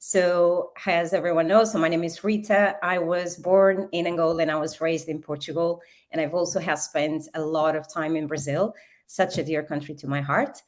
So, as everyone knows, so my name is Rita. I was born in Angola and I was raised in Portugal. And I've also have spent a lot of time in Brazil, such a dear country to my heart.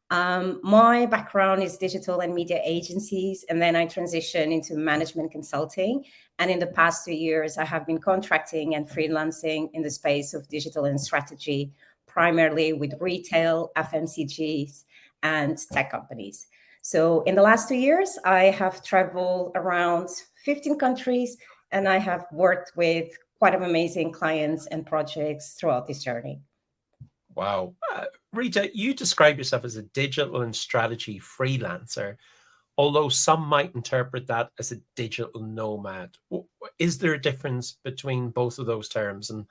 My background is digital and media agencies, and then I transitioned into management consulting. And in the past 2 years, I have been contracting and freelancing in the space of digital and strategy, primarily with retail, FMCGs, and tech companies. So in the last 2 years, I have traveled around 15 countries and I have worked with quite amazing clients and projects throughout this journey. Wow. Rita, you describe yourself as a digital and strategy freelancer, although some might interpret that as a digital nomad. Is there a difference between both of those terms? And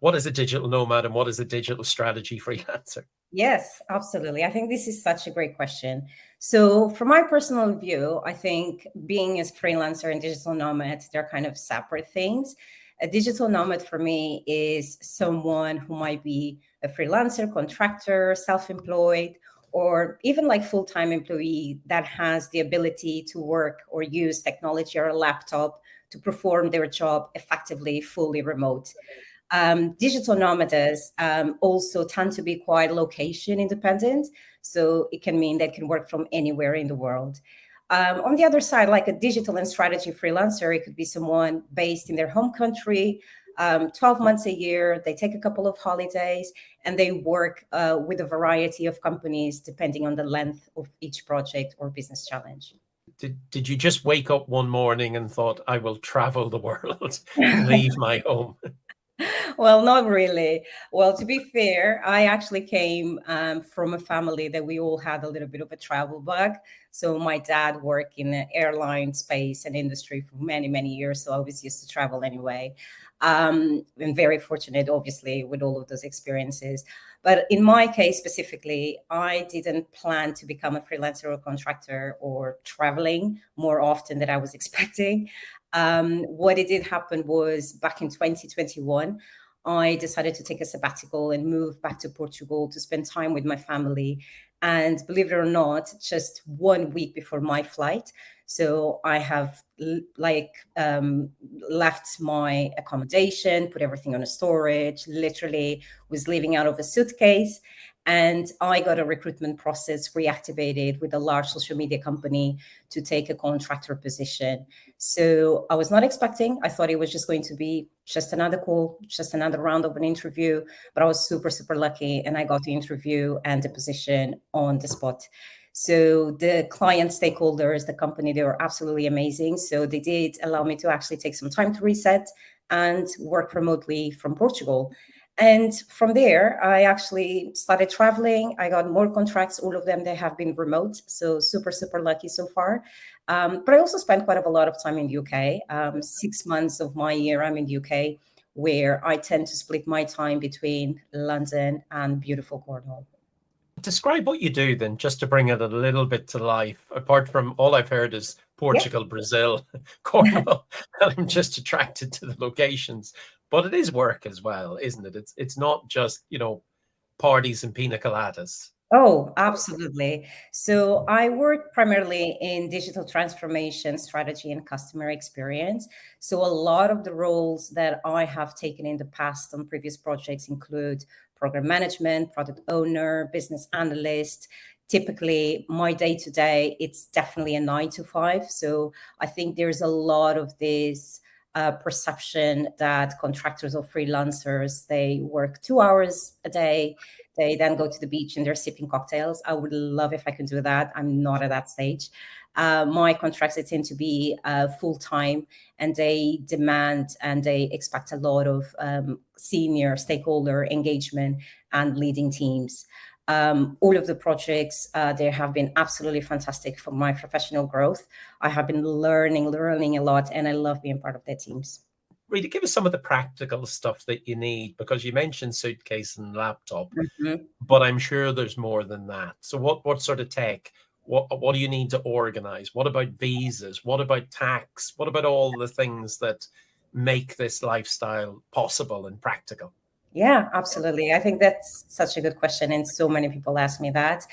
what is a digital nomad and what is a digital strategy freelancer? Yes, absolutely. I think this is such a great question. So, from my personal view, I think being a freelancer and digital nomad, they're kind of separate things. A digital nomad for me is someone who might be a freelancer, contractor, self employed, or even like full time employee that has the ability to work or use technology or a laptop to perform their job effectively, fully remote. Digital nomads also tend to be quite location independent. So it can mean they can work from anywhere in the world. On the other side, like a digital and strategy freelancer, it could be someone based in their home country, 12 months a year. They take a couple of holidays and they work with a variety of companies depending on the length of each project or business challenge. Did you just wake up one morning and thought, I will travel the world and leave my home? Well, not really. Well, to be fair, I actually came from a family that we all had a little bit of a travel bug. So my dad worked in the airline space and industry for many, many years. So I was used to travel anyway. I'm very fortunate, obviously, with all of those experiences. But in my case specifically, I didn't plan to become a freelancer or contractor or traveling more often than I was expecting. What it did happen was back in 2021, I decided to take a sabbatical and move back to Portugal to spend time with my family. And believe it or not, just 1 week before my flight. So I have left my accommodation, put everything on a storage, literally was living out of a suitcase. And I got a recruitment process reactivated with a large social media company to take a contractor position. So I was not expecting. I thought it was just going to be just another call, just another round of an interview. But I was super, super lucky. And I got the interview and the position on the spot. So the client stakeholders, the company, they were absolutely amazing. So they did allow me to actually take some time to reset and work remotely from Portugal. And from there, I actually started traveling. I got more contracts. All of them, they have been remote. So super, super lucky so far. But I also spent quite a lot of time in the UK. 6 months of my year, I'm in the UK, where I tend to split my time between London and beautiful Cornwall. Describe what you do then, just to bring it a little bit to life. Apart from all I've heard is Portugal, Yep. Brazil, Cornwall, and I'm just attracted to the locations. But it is work as well, isn't it? It's not just, parties and pina coladas. Oh, absolutely. So I work primarily in digital transformation, strategy, and customer experience. So a lot of the roles that I have taken in the past on previous projects include program management, product owner, business analyst. Typically, my day to day, it's definitely a 9 to 5. So I think there's a lot of this perception that contractors or freelancers, they work 2 hours a day, they then go to the beach and they're sipping cocktails. I would love if I could do that. I'm not at that stage. My contracts, they tend to be full time, and they demand and they expect a lot of senior stakeholder engagement and leading teams. All of the projects, they have been absolutely fantastic for my professional growth. I have been learning a lot, and I love being part of their teams. Rita, give us some of the practical stuff that you need, because you mentioned suitcase and laptop, Mhm. but I'm sure there's more than that. So what sort of tech? What do you need to organize? What about visas? What about tax? What about all the things that make this lifestyle possible and practical? Yeah, absolutely. I think that's such a good question. And so many people ask me that.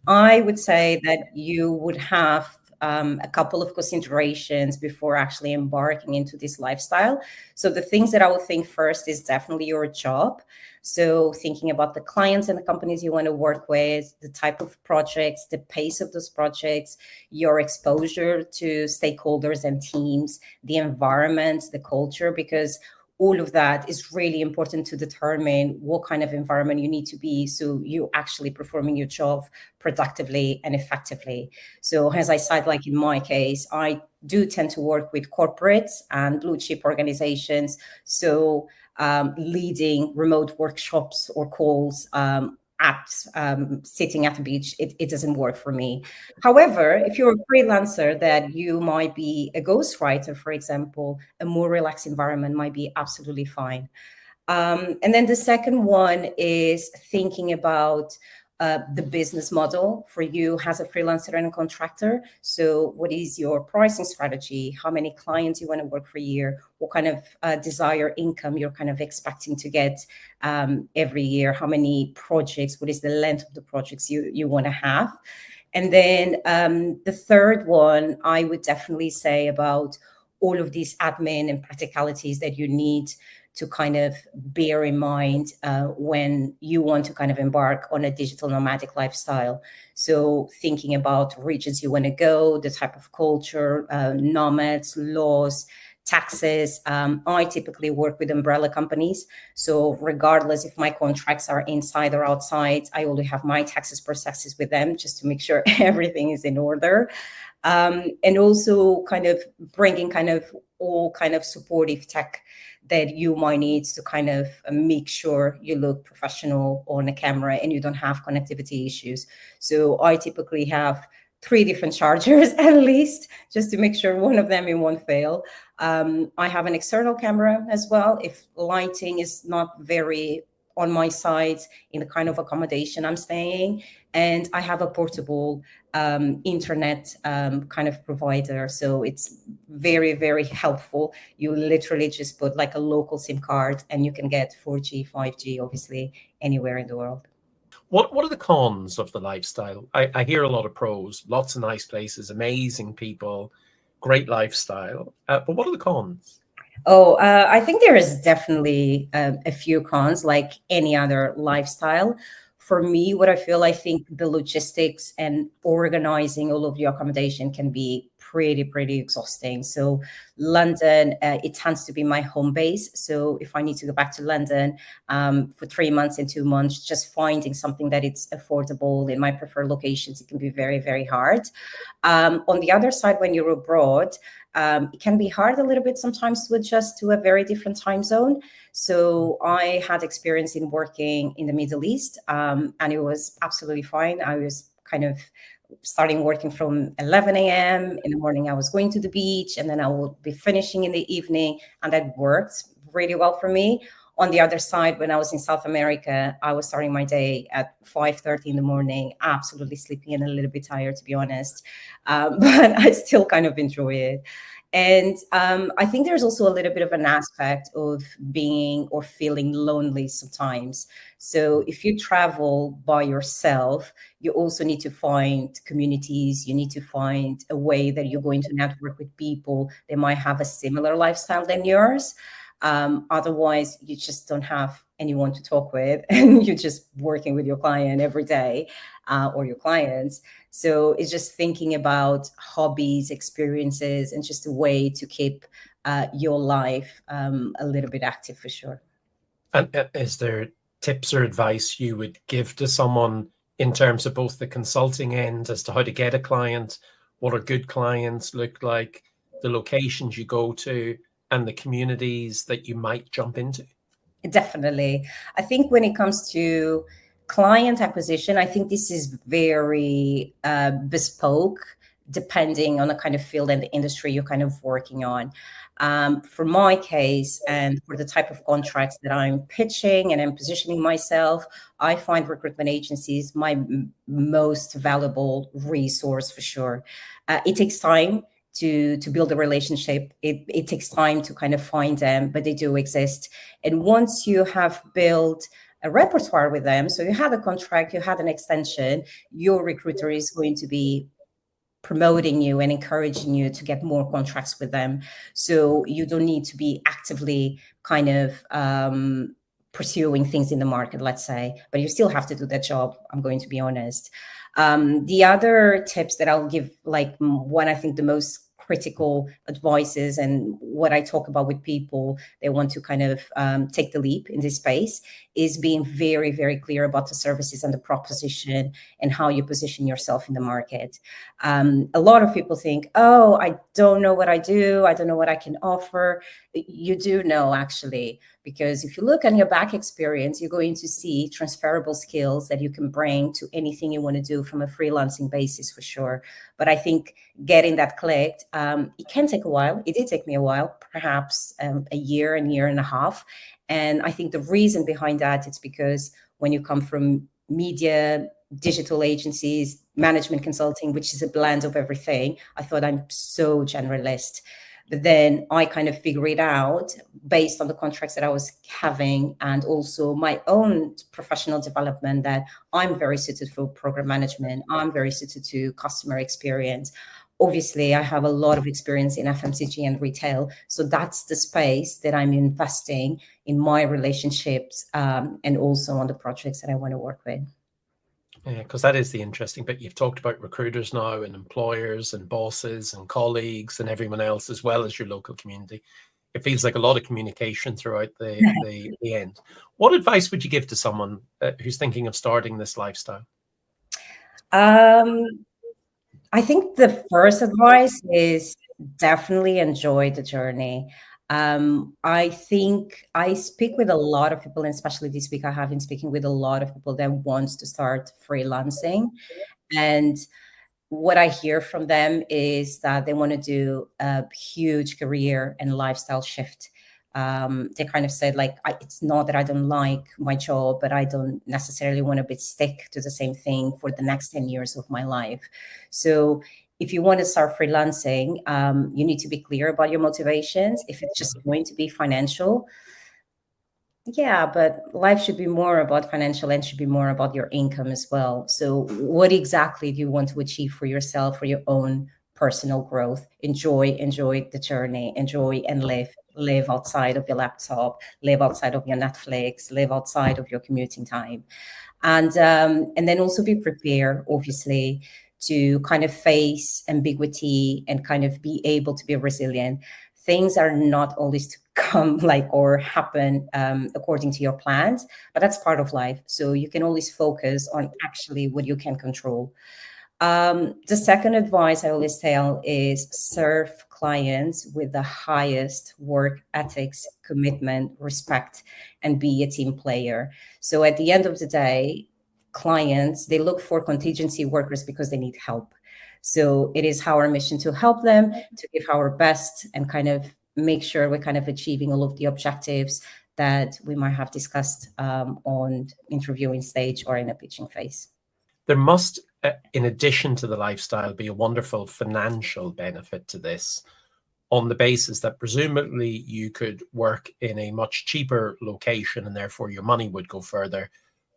I would say that you would have a couple of considerations before actually embarking into this lifestyle. So the things that I would think first is definitely your job. So thinking about the clients and the companies you want to work with, the type of projects, the pace of those projects, your exposure to stakeholders and teams, the environment, the culture, because all of that is really important to determine what kind of environment you need to be so you actually performing your job productively and effectively. So as I said, like in my case, I do tend to work with corporates and blue chip organizations. So leading remote workshops or calls, apps, sitting at the beach, it doesn't work for me. However, if you're a freelancer, that you might be a ghostwriter, for example, a more relaxed environment might be absolutely fine. And then the second one is thinking about the business model for you as a freelancer and a contractor. So, what is your pricing strategy? How many clients you want to work for a year? What kind of desired income you're kind of expecting to get every year? How many projects? What is the length of the projects you want to have? And then the third one, I would definitely say about all of these admin and practicalities that you need to kind of bear in mind when you want to kind of embark on a digital nomadic lifestyle. So thinking about regions you want to go, the type of culture, nomads, laws, taxes. I typically work with umbrella companies. So regardless if my contracts are inside or outside, I only have my taxes processes with them just to make sure everything is in order. And also kind of bringing kind of all kind of supportive tech that you might need to kind of make sure you look professional on a camera and you don't have connectivity issues. So I typically have 3 different chargers at least, just to make sure one of them it won't fail. I have an external camera as well if lighting is not very on my side in the kind of accommodation I'm staying. And I have a portable internet kind of provider. So it's very, very helpful. You literally just put like a local SIM card and you can get 4G, 5G, obviously, anywhere in the world. What are the cons of the lifestyle? I hear a lot of pros, lots of nice places, amazing people, great lifestyle. But what are the cons? Oh, I think there is definitely a few cons, like any other lifestyle. For me, what I feel, I think the logistics and organizing all of your accommodation can be pretty, pretty exhausting. So, London, it tends to be my home base. So, if I need to go back to London for 3 months and 2 months, just finding something that it's affordable in my preferred locations, it can be very, very hard. On the other side, when you're abroad, it can be hard a little bit sometimes to adjust to a very different time zone. So I had experience in working in the Middle East, and it was absolutely fine. I was kind of starting working from 11 a.m. in the morning. I was going to the beach, and then I would be finishing in the evening, and that worked really well for me. On the other side, when I was in South America, I was starting my day at 5:30 in the morning, absolutely sleepy and a little bit tired, to be honest. But I still kind of enjoy it. And I think there's also a little bit of an aspect of being or feeling lonely sometimes. So if you travel by yourself, you also need to find communities. You need to find a way that you're going to network with people that might have a similar lifestyle than yours. Otherwise, you just don't have anyone to talk with, and you're just working with your client every day or your clients. So it's just thinking about hobbies, experiences, and just a way to keep your life a little bit active for sure. And is there tips or advice you would give to someone in terms of both the consulting end as to how to get a client, what are good clients look like, the locations you go to, and the communities that you might jump into? Definitely. I think when it comes to client acquisition, I think this is very bespoke depending on the kind of field and the industry you're kind of working on. For my case, and for the type of contracts that I'm pitching and I'm positioning myself, I find recruitment agencies my most valuable resource for sure. It takes time to build a relationship. It takes time to kind of find them, but they do exist. And once you have built a repertoire with them, so you had a contract, you had an extension, your recruiter is going to be promoting you and encouraging you to get more contracts with them. So you don't need to be actively kind of pursuing things in the market, let's say, but you still have to do that job. I'm going to be honest. The other tips that I'll give, like what I think the most critical advices and what I talk about with people they want to kind of take the leap in this space, is being very, very clear about the services and the proposition and how you position yourself in the market. A lot of people think, oh, I don't know what I do. I don't know what I can offer. You do know, actually, because if you look at your back experience, you're going to see transferable skills that you can bring to anything you want to do from a freelancing basis, for sure. But I think getting that clicked, it can take a while. It did take me a while, perhaps a year and year and a half. And I think the reason behind that is because when you come from media, digital agencies, management consulting, which is a blend of everything, I thought I'm so generalist. But then I kind of figure it out based on the contracts that I was having and also my own professional development, that I'm very suited for program management. I'm very suited to customer experience. Obviously, I have a lot of experience in FMCG and retail. So that's the space that I'm investing in my relationships and also on the projects that I want to work with. Yeah, because that is the interesting bit. You've talked about recruiters now and employers and bosses and colleagues and everyone else, as well as your local community. It feels like a lot of communication throughout the end. What advice would you give to someone who's thinking of starting this lifestyle? I think the first advice is definitely enjoy the journey. I think I speak with a lot of people, and especially this week, I have been speaking with a lot of people that wants to start freelancing. And what I hear from them is that they want to do a huge career and lifestyle shift. They kind of said, like, it's not that I don't like my job, but I don't necessarily want to be stick to the same thing for the next 10 years of my life. So if you want to start freelancing, you need to be clear about your motivations. If it's just going to be financial, yeah, but life should be more about financial and should be more about your income as well. So, what exactly do you want to achieve for yourself, for your own personal growth? Enjoy the journey, enjoy and live outside of your laptop, live outside of your Netflix, live outside of your commuting time, and then also be prepared, obviously, to kind of face ambiguity and kind of be able to be resilient. Things are not always to come like or happen according to your plans, but that's part of life. So you can always focus on actually what you can control. The second advice I always tell is serve clients with the highest work ethics, commitment, respect, and be a team player. So at the end of the day, clients, they look for contingency workers because they need help. So it is our mission to help them, to give our best and kind of make sure we're kind of achieving all of the objectives that we might have discussed on interviewing stage or in a pitching phase. There must, in addition to the lifestyle, be a wonderful financial benefit to this, on the basis that presumably you could work in a much cheaper location and therefore your money would go further,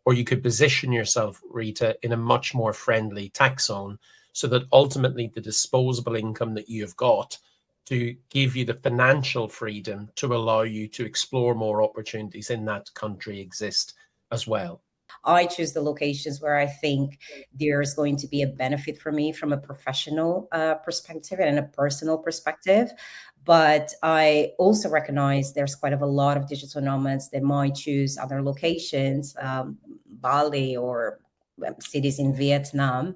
or you could position yourself, Rita, in a much more friendly tax zone so that ultimately the disposable income that you have got to give you the financial freedom to allow you to explore more opportunities in that country exist as well. I choose the locations where I think there's going to be a benefit for me from a professional perspective and a personal perspective. But I also recognize there's quite a lot of digital nomads that might choose other locations, Bali or cities in Vietnam,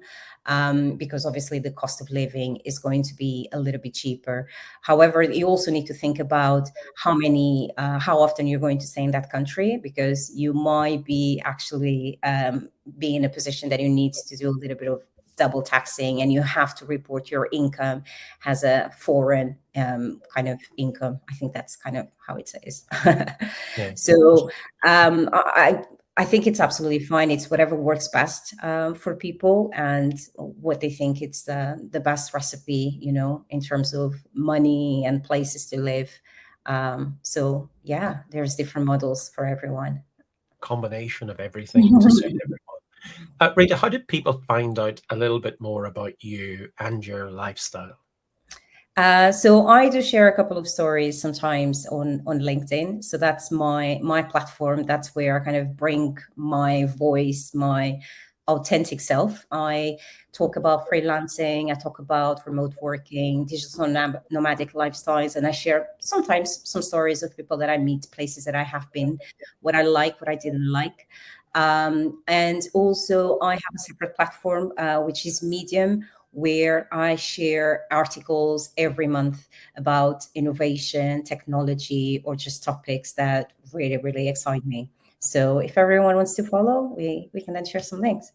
because obviously the cost of living is going to be a little bit cheaper. However, you also need to think about how often you're going to stay in that country, because you might be actually be in a position that you need to do a little bit of double taxing, and you have to report your income as a foreign kind of income. I think that's kind of how it says. Yeah. So I think it's absolutely fine. It's whatever works best for people and what they think it's the best recipe, in terms of money and places to live. So yeah, there's different models for everyone. Combination of everything to suit everyone. Rita, how did people find out a little bit more about you and your lifestyle? So I do share a couple of stories sometimes on LinkedIn. So that's my platform. That's where I kind of bring my voice, my authentic self. I talk about freelancing. I talk about remote working, digital nomadic lifestyles, and I share sometimes some stories of people that I meet, places that I have been, what I like, what I didn't like. And also, I have a separate platform, which is Medium, where I share articles every month about innovation, technology, or just topics that really, really excite me. So if everyone wants to follow, we can then share some links.